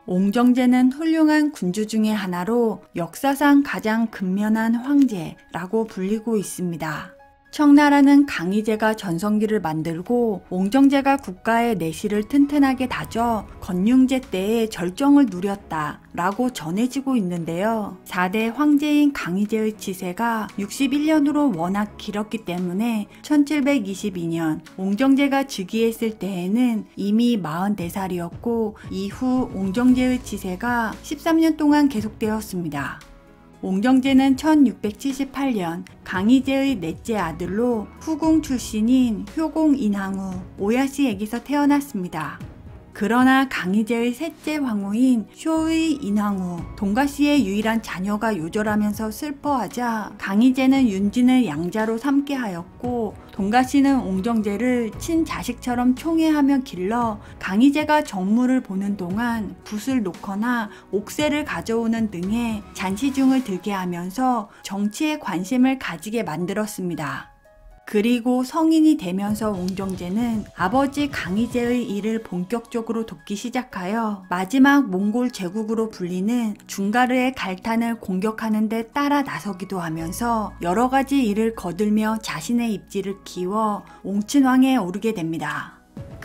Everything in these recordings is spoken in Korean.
옹정제는 훌륭한 군주 중의 하나로 역사상 가장 근면한 황제라고 불리고 있습니다. 청나라는 강희제가 전성기를 만들고 옹정제가 국가의 내실을 튼튼하게 다져 건륭제 때의 절정을 누렸다 라고 전해지고 있는데요. 4대 황제인 강희제의 치세가 61년으로 워낙 길었기 때문에 1722년 옹정제가 즉위했을 때에는 이미 44살이었고 이후 옹정제의 치세가 13년 동안 계속되었습니다. 옹정제는 1678년 강희제의 넷째 아들로 후궁 출신인 효공 인항후 오야씨에게서 태어났습니다. 그러나 강희제의 셋째 황후인 쇼의 인항후 동가씨의 유일한 자녀가 요절하면서 슬퍼하자 강희제는 윤진을 양자로 삼게 하였고 동가씨는 옹정제를 친자식처럼 총애하며 길러 강희제가 정무를 보는 동안 붓을 놓거나 옥새를 가져오는 등의 잔시중을 들게 하면서 정치에 관심을 가지게 만들었습니다. 그리고 성인이 되면서 옹정제는 아버지 강희제의 일을 본격적으로 돕기 시작하여 마지막 몽골 제국으로 불리는 중가르의 갈탄을 공격하는 데 따라 나서기도 하면서 여러가지 일을 거들며 자신의 입지를 키워 옹친왕에 오르게 됩니다.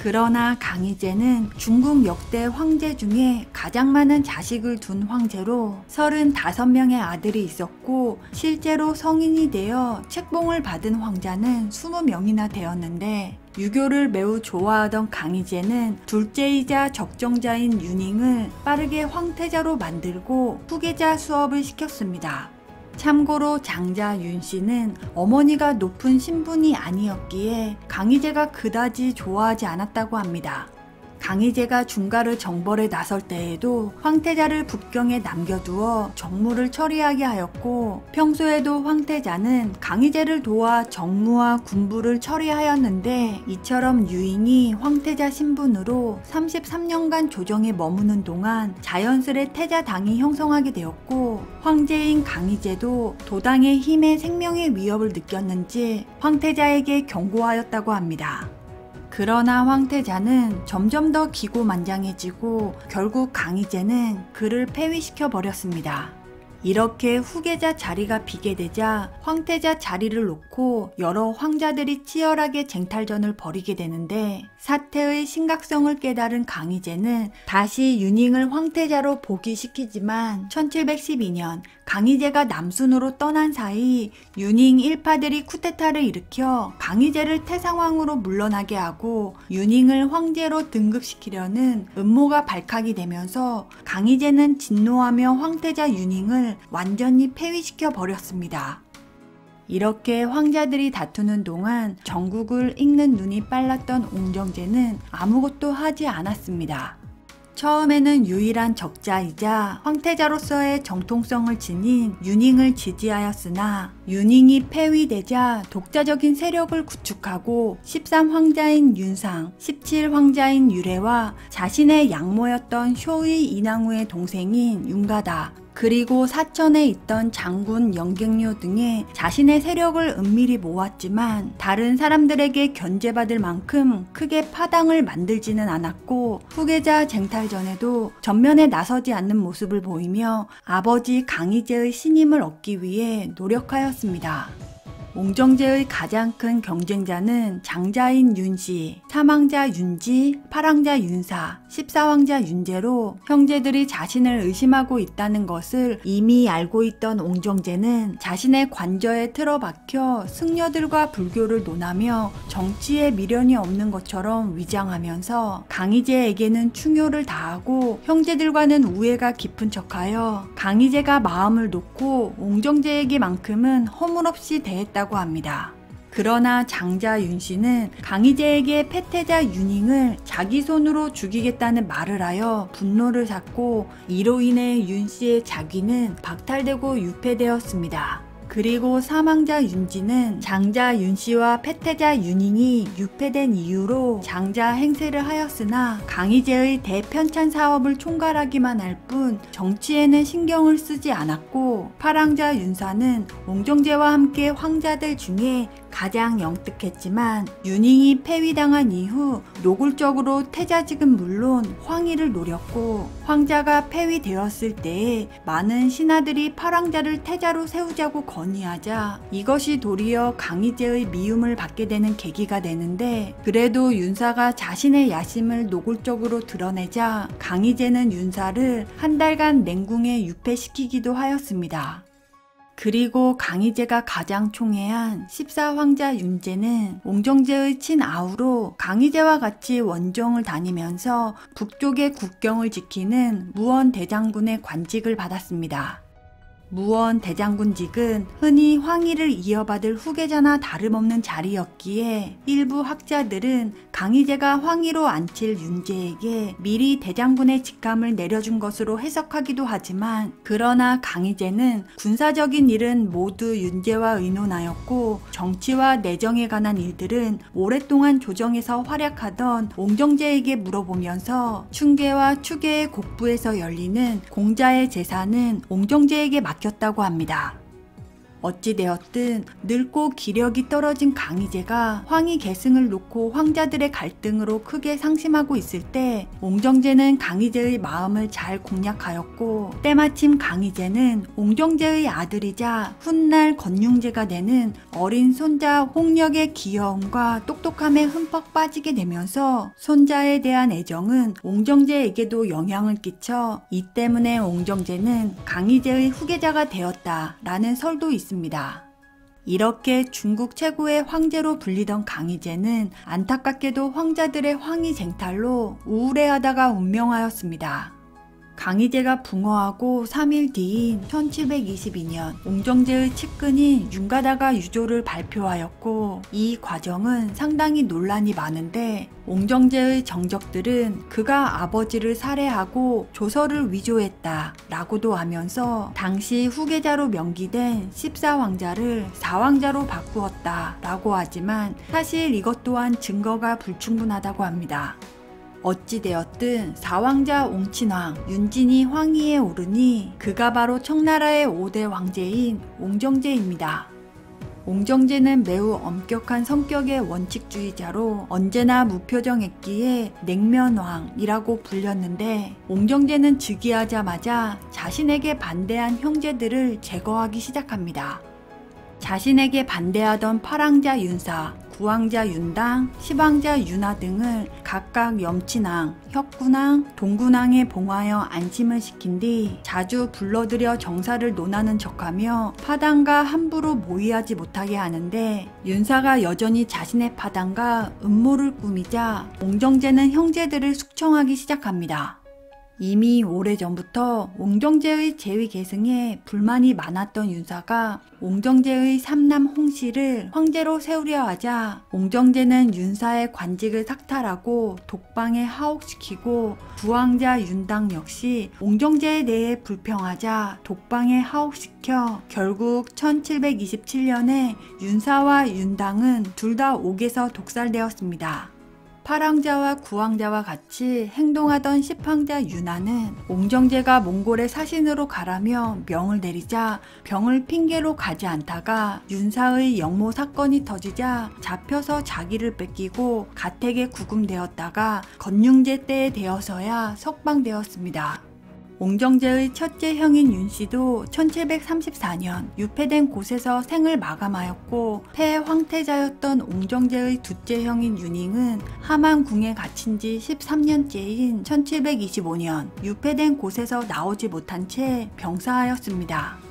그러나 강희제는 중국 역대 황제 중에 가장 많은 자식을 둔 황제로 35명의 아들이 있었고 실제로 성인이 되어 책봉을 받은 황자는 20명이나 되었는데 유교를 매우 좋아하던 강희제는 둘째이자 적정자인 윤잉을 빠르게 황태자로 만들고 후계자 수업을 시켰습니다. 참고로 장자 윤씨는 어머니가 높은 신분이 아니었기에 강희제가 그다지 좋아하지 않았다고 합니다. 강희제가 중가르 정벌에 나설 때에도 황태자를 북경에 남겨두어 정무를 처리하게 하였고 평소에도 황태자는 강희제를 도와 정무와 군부를 처리하였는데 이처럼 유잉이 황태자 신분으로 33년간 조정에 머무는 동안 자연스레 태자당이 형성하게 되었고 황제인 강희제도 도당의 힘에 생명의 위협을 느꼈는지 황태자에게 경고하였다고 합니다. 그러나 황태자는 점점 더 기고만장해지고 결국 강희제는 그를 폐위시켜 버렸습니다. 이렇게 후계자 자리가 비게 되자 황태자 자리를 놓고 여러 황자들이 치열하게 쟁탈전을 벌이게 되는데 사태의 심각성을 깨달은 강희제는 다시 윤잉을 황태자로 복위시키지만 1712년 강희제가 남순으로 떠난 사이 윤잉 일파들이 쿠데타를 일으켜 강희제를 태상왕으로 물러나게 하고 윤잉을 황제로 등급시키려는 음모가 발칵이 되면서 강희제는 진노하며 황태자 윤잉을 완전히 폐위시켜 버렸습니다. 이렇게 황자들이 다투는 동안 전국을 읽는 눈이 빨랐던 옹정제는 아무것도 하지 않았습니다. 처음에는 유일한 적자이자 황태자로서의 정통성을 지닌 윤잉을 지지하였으나 윤잉이 폐위되자 독자적인 세력을 구축하고 13황자인 윤상, 17황자인 유래와 자신의 양모였던 쇼의 인항후의 동생인 윤가다 그리고 사천에 있던 장군 영갱료 등의 자신의 세력을 은밀히 모았지만 다른 사람들에게 견제받을 만큼 크게 파당을 만들지는 않았고 후계자 쟁탈전에도 전면에 나서지 않는 모습을 보이며 아버지 강희제의 신임을 얻기 위해 노력하였습니다. 옹정제의 가장 큰 경쟁자는 장자인 윤씨, 3황자 윤지, 8황자 윤사, 14황자 윤제로 형제들이 자신을 의심하고 있다는 것을 이미 알고 있던 옹정제는 자신의 관저에 틀어박혀 승려들과 불교를 논하며 정치에 미련이 없는 것처럼 위장하면서 강희제에게는 충효를 다하고 형제들과는 우애가 깊은 척하여 강희제가 마음을 놓고 옹정제에게만큼은 허물없이 대했다고 합니다. 그러나 장자 윤씨는 강희제에게 패태자 윤잉을 자기 손으로 죽이겠다는 말을 하여 분노를 샀고 이로 인해 윤씨의 자귀는 박탈되고 유폐되었습니다. 그리고 사망자 윤지는 장자 윤씨와 패태자 윤잉이 유폐된 이유로 장자 행세를 하였으나 강희제의 대편찬 사업을 총괄하기만 할 뿐 정치에는 신경을 쓰지 않았고 8황자 윤사는 옹정제와 함께 황자들 중에 가장 영특했지만 윤잉이 폐위당한 이후 노골적으로 태자직은 물론 황위를 노렸고, 황자가 폐위되었을 때에 많은 신하들이 팔왕자를 태자로 세우자고 건의하자 이것이 도리어 강희제의 미움을 받게 되는 계기가 되는데, 그래도 윤사가 자신의 야심을 노골적으로 드러내자 강희제는 윤사를 한 달간 냉궁에 유폐시키기도 하였습니다. 그리고 강희제가 가장 총애한 14황자 윤제는 옹정제의 친아우로 강희제와 같이 원정을 다니면서 북쪽의 국경을 지키는 무원대장군의 관직을 받았습니다. 무원대장군직은 흔히 황위를 이어받을 후계자나 다름없는 자리였기에 일부 학자들은 강희제가 황위로 앉힐 윤제에게 미리 대장군의 직함을 내려준 것으로 해석하기도 하지만, 그러나 강희제는 군사적인 일은 모두 윤제와 의논하였고, 정치와 내정에 관한 일들은 오랫동안 조정에서 활약하던 옹정제에게 물어보면서 충계와 추계의 곡부에서 열리는 공자의 제사는 옹정제에게 맡겼다고 합니다. 어찌되었든 늙고 기력이 떨어진 강희제가 황위 계승을 놓고 황자들의 갈등으로 크게 상심하고 있을 때 옹정제는 강희제의 마음을 잘 공략하였고, 때마침 강희제는 옹정제의 아들이자 훗날 건륭제가 되는 어린 손자 홍역의 귀여움과 똑똑함에 흠뻑 빠지게 되면서 손자에 대한 애정은 옹정제에게도 영향을 끼쳐 이 때문에 옹정제는 강희제의 후계자가 되었다라는 설도 있습니다. 이렇게 중국 최고의 황제로 불리던 강희제는 안타깝게도 황자들의 황위 쟁탈로 우울해하다가 운명하였습니다. 강희제가 붕어하고 3일 뒤인 1722년 옹정제의 측근인 윤가다가 유조를 발표하였고, 이 과정은 상당히 논란이 많은데 옹정제의 정적들은 그가 아버지를 살해하고 조서를 위조했다 라고도 하면서 당시 후계자로 명기된 14황자를 4황자로 바꾸었다 라고 하지만, 사실 이것 또한 증거가 불충분하다고 합니다. 어찌되었든 4황자 옹친왕 윤진이 황위에 오르니 그가 바로 청나라의 5대 황제인 옹정제입니다. 옹정제는 매우 엄격한 성격의 원칙주의자로 언제나 무표정했기에 냉면왕이라고 불렸는데, 옹정제는 즉위하자마자 자신에게 반대한 형제들을 제거하기 시작합니다. 자신에게 반대하던 8황자 윤사, 9황자 윤당, 10황자 윤하 등을 각각 염친왕, 혁군왕, 동군왕에 봉하여 안심을 시킨 뒤 자주 불러들여 정사를 논하는 척하며 파당과 함부로 모의하지 못하게 하는데, 윤사가 여전히 자신의 파당과 음모를 꾸미자 옹정제는 형제들을 숙청하기 시작합니다. 이미 오래전부터 옹정제의 제위 계승에 불만이 많았던 윤사가 옹정제의 삼남 홍씨를 황제로 세우려 하자 옹정제는 윤사의 관직을 삭탈하고 독방에 하옥시키고, 부황자 윤당 역시 옹정제에 대해 불평하자 독방에 하옥시켜 결국 1727년에 윤사와 윤당은 둘 다 옥에서 독살되었습니다. 8황자와 9황자와 같이 행동하던 10황자 윤하는 옹정제가 몽골의 사신으로 가라며 명을 내리자 병을 핑계로 가지 않다가 윤사의 영모 사건이 터지자 잡혀서 자기를 뺏기고 가택에 구금되었다가 건륭제 때에 되어서야 석방되었습니다. 옹정제의 첫째 형인 윤씨도 1734년 유폐된 곳에서 생을 마감하였고, 폐황태자였던 옹정제의 둘째 형인 윤잉은 함안궁에 갇힌 지 13년째인 1725년 유폐된 곳에서 나오지 못한 채 병사하였습니다.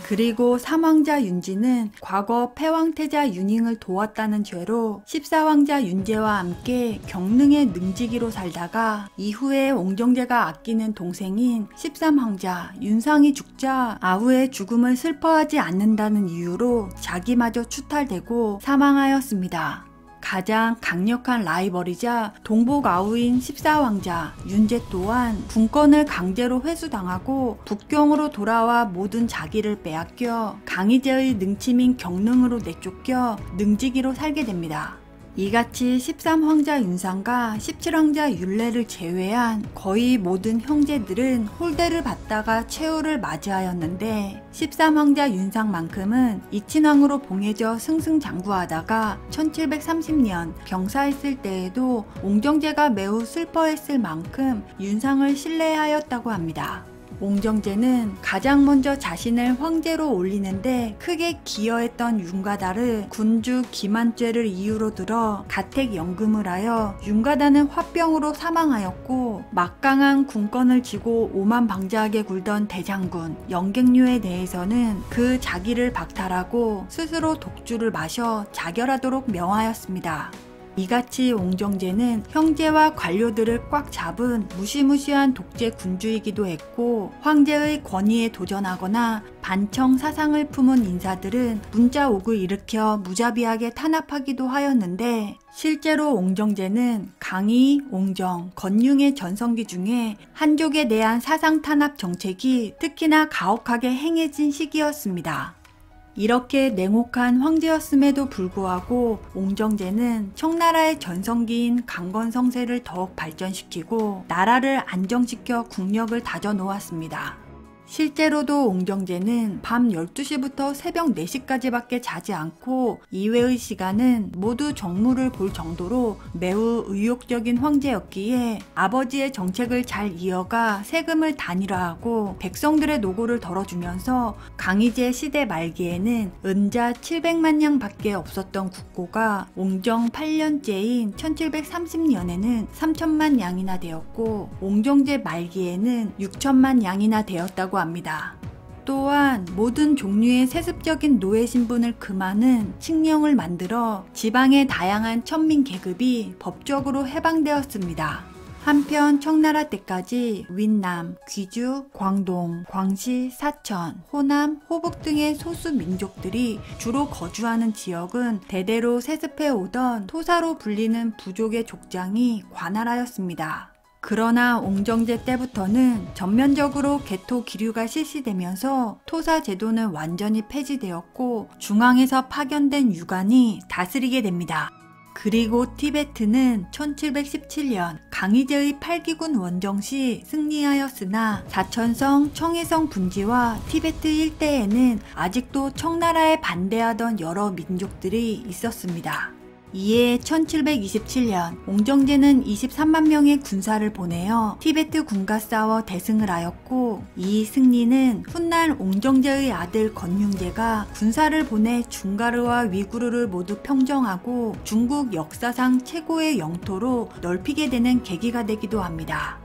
그리고 3황자 윤지는 과거 폐황태자 윤잉을 도왔다는 죄로 14황자 윤제와 함께 경릉의 능지기로 살다가 이후에 옹정제가 아끼는 동생인 13황자 윤상이 죽자 아우의 죽음을 슬퍼하지 않는다는 이유로 자기마저 추탈되고 사망하였습니다. 가장 강력한 라이벌이자 동복 아우인 14황자 윤제 또한 군권을 강제로 회수당하고 북경으로 돌아와 모든 자기를 빼앗겨 강희제의 능침인 경릉으로 내쫓겨 능지기로 살게 됩니다. 이같이 13황자 윤상과 17황자 율례를 제외한 거의 모든 형제들은 홀대를 받다가 최후를 맞이하였는데 13황자 윤상만큼은 이친왕으로 봉해져 승승장구하다가 1730년 병사했을 때에도 옹정제가 매우 슬퍼했을 만큼 윤상을 신뢰하였다고 합니다. 옹정제는 가장 먼저 자신을 황제로 올리는데 크게 기여했던 윤가다를 군주 기만죄를 이유로 들어 가택연금을 하여 윤가다는 화병으로 사망하였고, 막강한 군권을 쥐고 오만방자하게 굴던 대장군 영객류에 대해서는 그 자기를 박탈하고 스스로 독주를 마셔 자결하도록 명하였습니다. 이같이 옹정제는 형제와 관료들을 꽉 잡은 무시무시한 독재 군주이기도 했고, 황제의 권위에 도전하거나 반청 사상을 품은 인사들은 문자옥을 일으켜 무자비하게 탄압하기도 하였는데, 실제로 옹정제는 강희, 옹정, 건융의 전성기 중에 한족에 대한 사상 탄압 정책이 특히나 가혹하게 행해진 시기였습니다. 이렇게 냉혹한 황제였음에도 불구하고 옹정제는 청나라의 전성기인 강건성세를 더욱 발전시키고 나라를 안정시켜 국력을 다져 놓았습니다. 실제로도 옹정제는 밤 12시부터 새벽 4시까지밖에 자지 않고 이외의 시간은 모두 정무를 볼 정도로 매우 의욕적인 황제였기에 아버지의 정책을 잘 이어가 세금을 단일화하고 백성들의 노고를 덜어주면서 강희제 시대 말기에는 은자 700만 냥밖에 없었던 국고가 옹정 8년째인 1730년에는 3천만 냥이나 되었고, 옹정제 말기에는 6천만 냥이나 되었다고 합니다. 또한 모든 종류의 세습적인 노예 신분을 금하는 칙령을 만들어 지방의 다양한 천민 계급이 법적으로 해방되었습니다. 한편 청나라 때까지 윈남, 귀주, 광동, 광시, 사천, 호남, 호북 등의 소수 민족들이 주로 거주하는 지역은 대대로 세습해 오던 토사로 불리는 부족의 족장이 관할하였습니다. 그러나 옹정제 때부터는 전면적으로 개토 기류가 실시되면서 토사 제도는 완전히 폐지되었고 중앙에서 파견된 유관이 다스리게 됩니다. 그리고 티베트는 1717년 강희제의 8기군 원정 시 승리하였으나 사천성, 청해성 분지와 티베트 일대에는 아직도 청나라에 반대하던 여러 민족들이 있었습니다. 이에 1727년 옹정제는 23만 명의 군사를 보내어 티베트 군과 싸워 대승을 하였고, 이 승리는 훗날 옹정제의 아들 건융제가 군사를 보내 중가르와 위구르를 모두 평정하고 중국 역사상 최고의 영토로 넓히게 되는 계기가 되기도 합니다.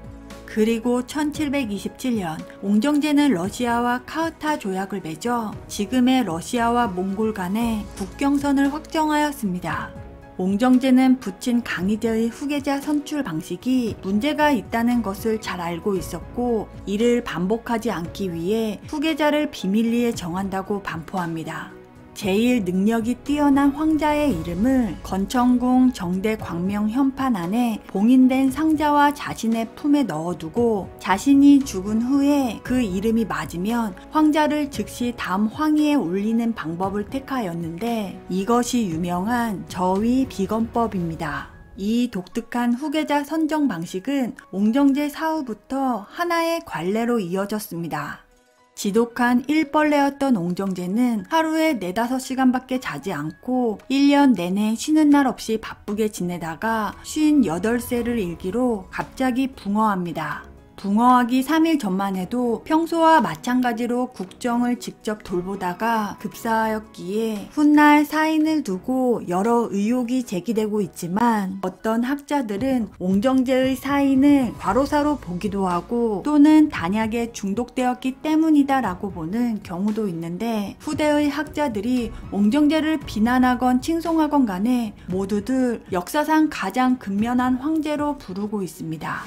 그리고 1727년 옹정제는 러시아와 카흐타 조약을 맺어 지금의 러시아와 몽골 간의 국경선을 확정하였습니다. 옹정제는 부친 강희제의 후계자 선출 방식이 문제가 있다는 것을 잘 알고 있었고, 이를 반복하지 않기 위해 후계자를 비밀리에 정한다고 반포합니다. 제일 능력이 뛰어난 황자의 이름을 건청궁 정대 광명 현판 안에 봉인된 상자와 자신의 품에 넣어두고 자신이 죽은 후에 그 이름이 맞으면 황자를 즉시 다음 황위에 올리는 방법을 택하였는데, 이것이 유명한 저위 비건법입니다. 이 독특한 후계자 선정 방식은 옹정제 사후부터 하나의 관례로 이어졌습니다. 지독한 일벌레였던 옹정제는 하루에 4-5시간밖에 자지 않고 1년 내내 쉬는 날 없이 바쁘게 지내다가 58세를 일기로 갑자기 붕어합니다. 붕어하기 3일 전만 해도 평소와 마찬가지로 국정을 직접 돌보다가 급사하였기에 훗날 사인을 두고 여러 의혹이 제기되고 있지만, 어떤 학자들은 옹정제의 사인을 과로사로 보기도 하고 또는 단약에 중독되었기 때문이다 라고 보는 경우도 있는데, 후대의 학자들이 옹정제를 비난하건 칭송하건 간에 모두들 역사상 가장 근면한 황제로 부르고 있습니다.